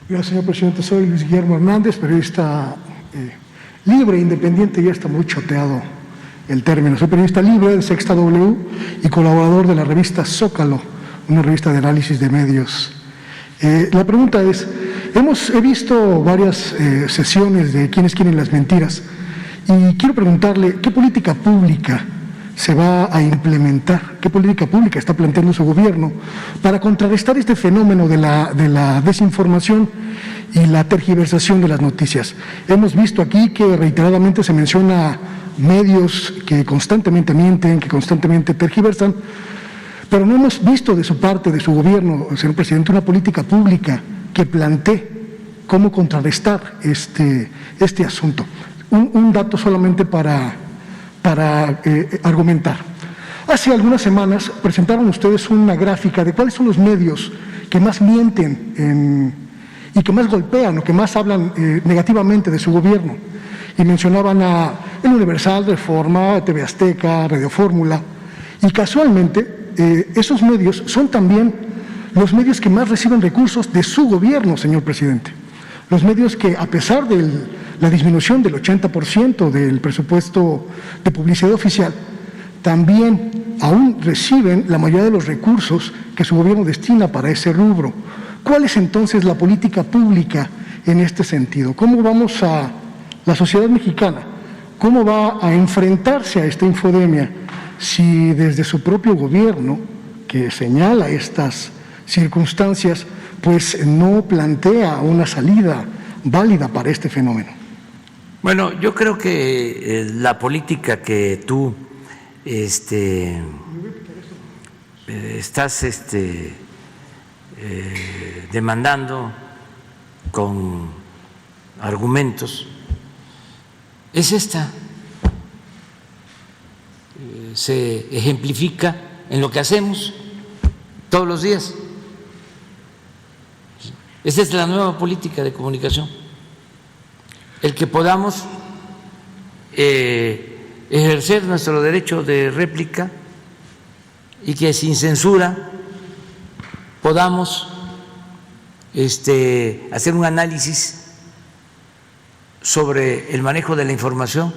Gracias, señor presidente. Soy Luis Guillermo Hernández, periodista libre, independiente, ya está muy choteado el término. Soy periodista libre de Sexta W y colaborador de la revista Zócalo, una revista de análisis de medios. La pregunta es, he visto varias sesiones de Quienes quieren las mentiras y quiero preguntarle qué política pública se va a implementar, qué política pública está planteando su gobierno para contrarrestar este fenómeno de la desinformación y la tergiversación de las noticias. Hemos visto aquí que reiteradamente se menciona medios que constantemente mienten, que constantemente tergiversan, pero no hemos visto de su parte, de su gobierno, señor presidente, una política pública que plantee cómo contrarrestar este asunto. Un dato solamente para argumentar. Hace algunas semanas presentaron ustedes una gráfica de cuáles son los medios que más mienten y que más golpean o que más hablan negativamente de su gobierno. Y mencionaban a El Universal, Reforma, TV Azteca, Radio Fórmula. Y casualmente esos medios son también los medios que más reciben recursos de su gobierno, señor presidente. Los medios que, a pesar de la disminución del 80% del presupuesto de publicidad oficial, también aún reciben la mayoría de los recursos que su gobierno destina para ese rubro. ¿Cuál es entonces la política pública en este sentido? ¿Cómo vamos la sociedad mexicana, cómo va a enfrentarse a esta infodemia si desde su propio gobierno, que señala estas circunstancias, pues no plantea una salida válida para este fenómeno? Bueno, yo creo que la política que tú estás demandando con argumentos es esta. Se ejemplifica en lo que hacemos todos los días. Esta es la nueva política de comunicación. El que podamos ejercer nuestro derecho de réplica y que sin censura podamos hacer un análisis sobre el manejo de la información,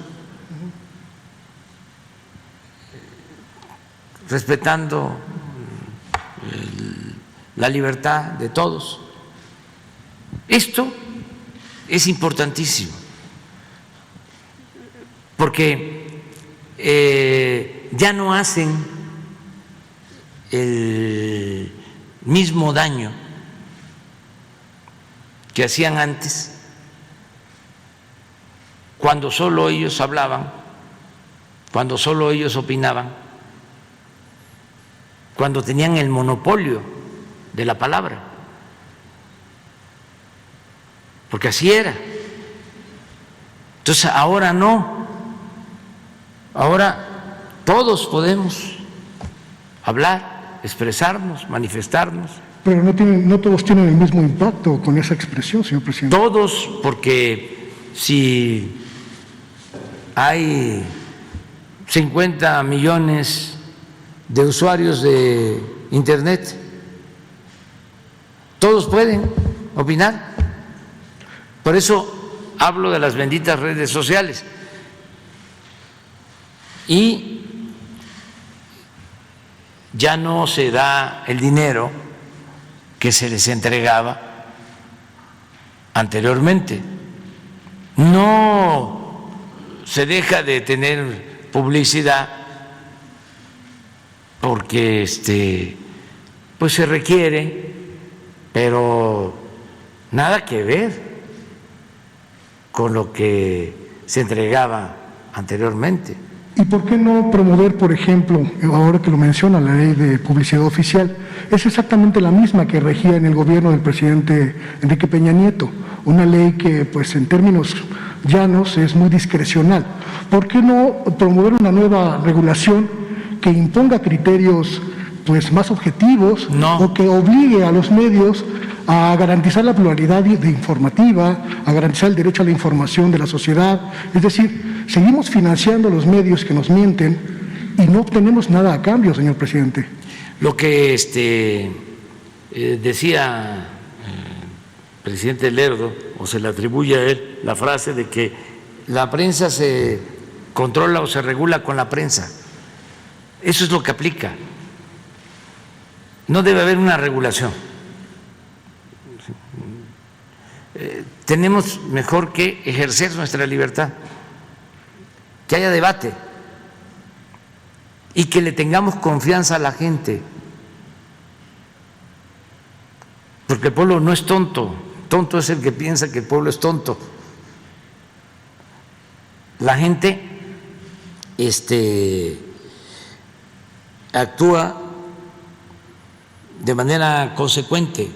respetando la libertad de todos. Esto es importantísimo, porque ya no hacen el mismo daño que hacían antes, cuando solo ellos hablaban, cuando solo ellos opinaban, cuando tenían el monopolio de la palabra. Porque así era. Entonces ahora no, ahora todos podemos hablar, expresarnos, manifestarnos. Pero no todos tienen el mismo impacto con esa expresión, señor presidente. Todos, porque si hay 50 millones de usuarios de Internet, todos pueden opinar. Por eso hablo de las benditas redes sociales. Y ya no se da el dinero que se les entregaba anteriormente. No se deja de tener publicidad porque pues se requiere, pero nada que ver con lo que se entregaba anteriormente. ¿Y por qué no promover, por ejemplo, ahora que lo menciona, la ley de publicidad oficial? Es exactamente la misma que regía en el gobierno del presidente Enrique Peña Nieto, una ley que, pues en términos llanos, es muy discrecional. ¿Por qué no promover una nueva regulación que imponga criterios pues más objetivos o que obligue a los medios a garantizar la pluralidad informativa, a garantizar el derecho a la información de la sociedad? Es decir, seguimos financiando los medios que nos mienten y no obtenemos nada a cambio, señor presidente. Lo que decía presidente Lerdo, o se le atribuye a él la frase de que la prensa se controla o se regula con la prensa. Eso es lo que aplica. No debe haber una regulación. Tenemos mejor que ejercer nuestra libertad, que haya debate y que le tengamos confianza a la gente, porque el pueblo no es tonto. Tonto es el que piensa que el pueblo es tonto. La gente actúa de manera consecuente.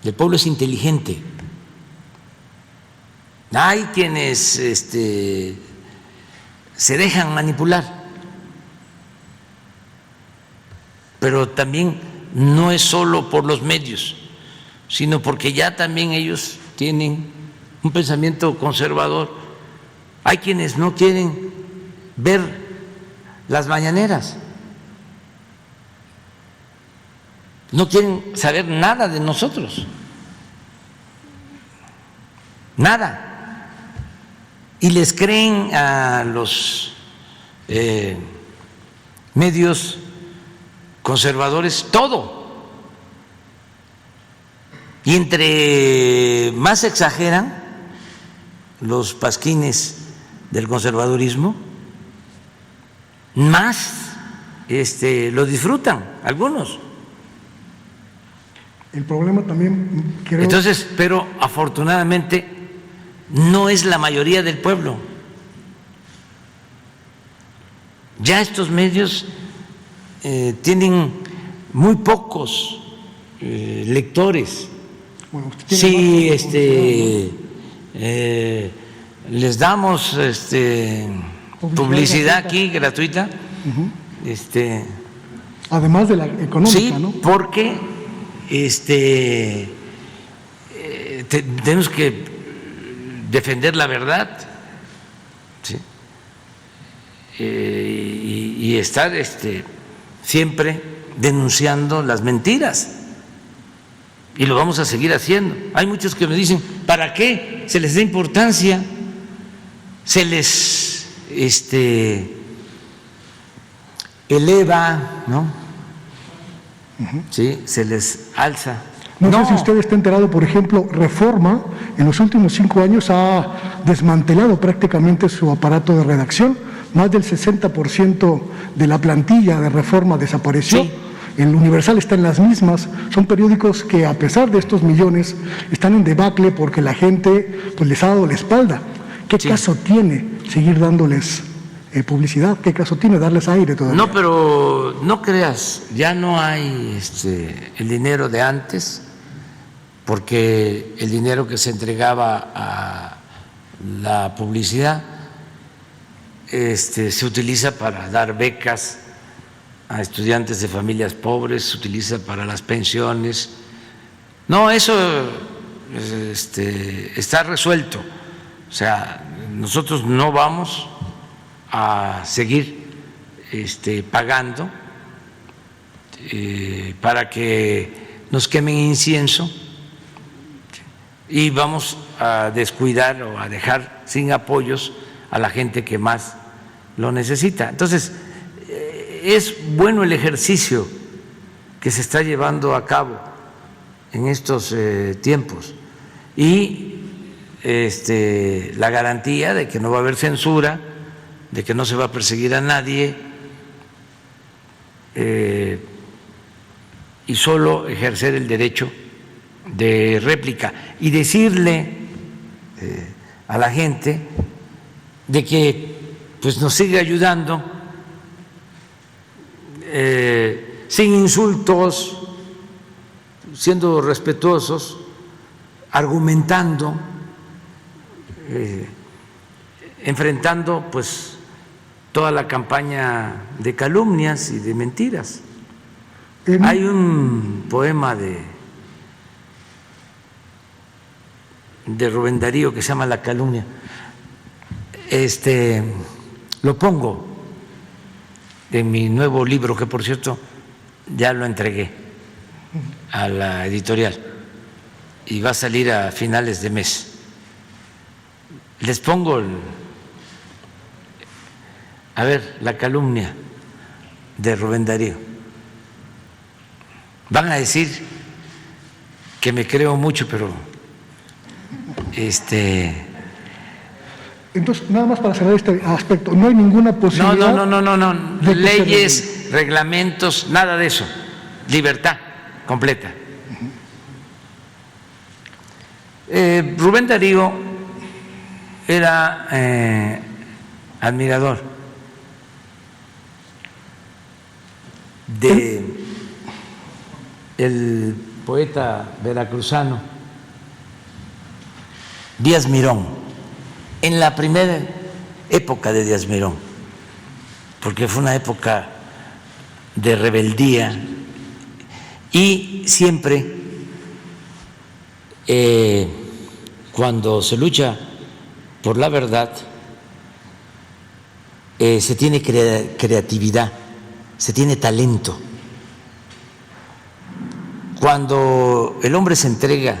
El pueblo es inteligente. Hay quienes se dejan manipular, pero también no es solo por los medios, sino porque ya también ellos tienen un pensamiento conservador. Hay quienes no quieren ver las mañaneras, no quieren saber nada de nosotros, nada, y les creen a los medios conservadores todo. Y entre más exageran los pasquines del conservadurismo, más lo disfrutan algunos. El problema también creo... Entonces, pero afortunadamente no es la mayoría del pueblo. Ya estos medios tienen muy pocos lectores. Bueno, si les damos publicidad aquí gratuita, además de la económica, sí, ¿no? porque tenemos que defender la verdad, ¿sí? Y estar siempre denunciando las mentiras. Y lo vamos a seguir haciendo. Hay muchos que me dicen, ¿para qué se les da importancia? Se les eleva, ¿no? Sí, se les alza. No sé si usted está enterado, por ejemplo, Reforma en los últimos 5 años ha desmantelado prácticamente su aparato de redacción. Más del 60% de la plantilla de Reforma desapareció. Sí. El Universal está en las mismas. Son periódicos que, a pesar de estos millones, están en debacle porque la gente pues les ha dado la espalda. ¿Qué caso tiene seguir dándoles publicidad? ¿Qué caso tiene darles aire todavía? No, pero no creas, ya no hay el dinero de antes, porque el dinero que se entregaba a la publicidad se utiliza para dar becas a estudiantes de familias pobres, se utiliza para las pensiones. No, eso está resuelto. O sea, nosotros no vamos a seguir pagando para que nos quemen incienso, y vamos a descuidar o a dejar sin apoyos a la gente que más lo necesita. Entonces, es bueno el ejercicio que se está llevando a cabo en estos tiempos, y la garantía de que no va a haber censura, de que no se va a perseguir a nadie, y solo ejercer el derecho de réplica y decirle a la gente de que pues nos sigue ayudando, sin insultos, siendo respetuosos, argumentando, enfrentando pues toda la campaña de calumnias y de mentiras. Hay un poema de Rubén Darío que se llama La calumnia. Lo pongo en mi nuevo libro, que por cierto ya lo entregué a la editorial. y va a salir a finales de mes. Les pongo la calumnia de Rubén Darío. Van a decir que me creo mucho, pero Entonces, nada más para cerrar este aspecto, no hay ninguna posibilidad. No. Leyes, reglamentos, nada de eso. Libertad completa. Rubén Darío era admirador de el poeta veracruzano Díaz Mirón, en la primera época de Díaz Mirón, porque fue una época de rebeldía y siempre cuando se lucha por la verdad se tiene creatividad, se tiene talento. Cuando el hombre se entrega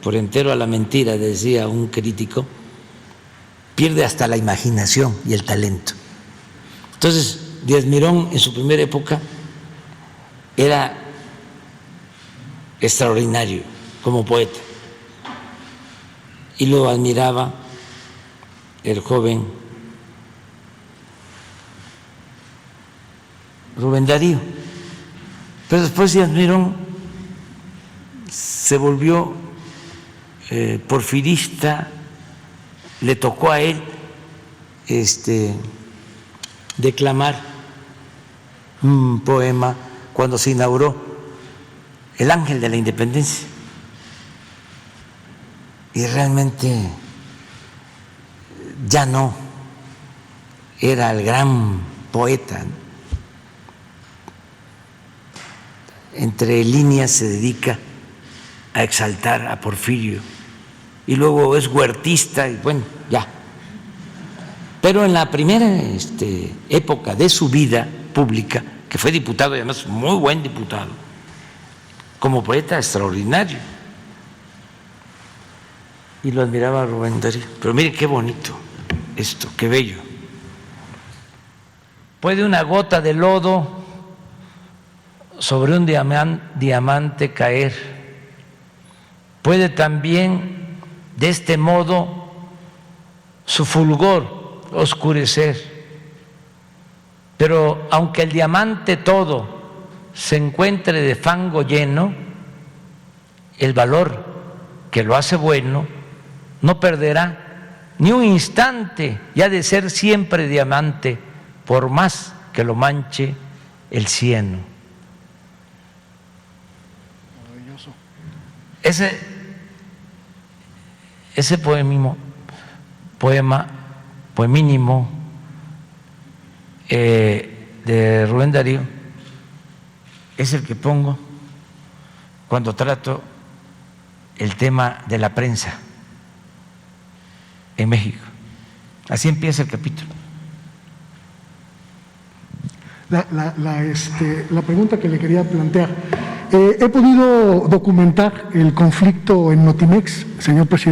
por entero a la mentira, decía un crítico, pierde hasta la imaginación y el talento. Entonces, Díaz Mirón en su primera época era extraordinario como poeta y lo admiraba el joven Rubén Darío. Pero después Díaz Mirón se volvió porfirista, le tocó a él declamar un poema cuando se inauguró el Ángel de la Independencia. Y realmente ya no era el gran poeta. Entre líneas se dedica a exaltar a Porfirio y luego es huertista y bueno, ya. Pero en la primera época de su vida pública, que fue diputado y además muy buen diputado, como poeta extraordinario, y lo admiraba Rubén Darío. Pero mire qué bonito esto, qué bello. Puede una gota de lodo sobre un diamante caer, puede también de este modo su fulgor oscurecer, pero aunque el diamante todo se encuentre de fango lleno, el valor que lo hace bueno no perderá ni un instante, y ha de ser siempre diamante, por más que lo manche el cieno. Maravilloso. Ese poemínimo de Rubén Darío es el que pongo cuando trato el tema de la prensa en México. Así empieza el capítulo. La pregunta que le quería plantear. He podido documentar el conflicto en Notimex, señor presidente.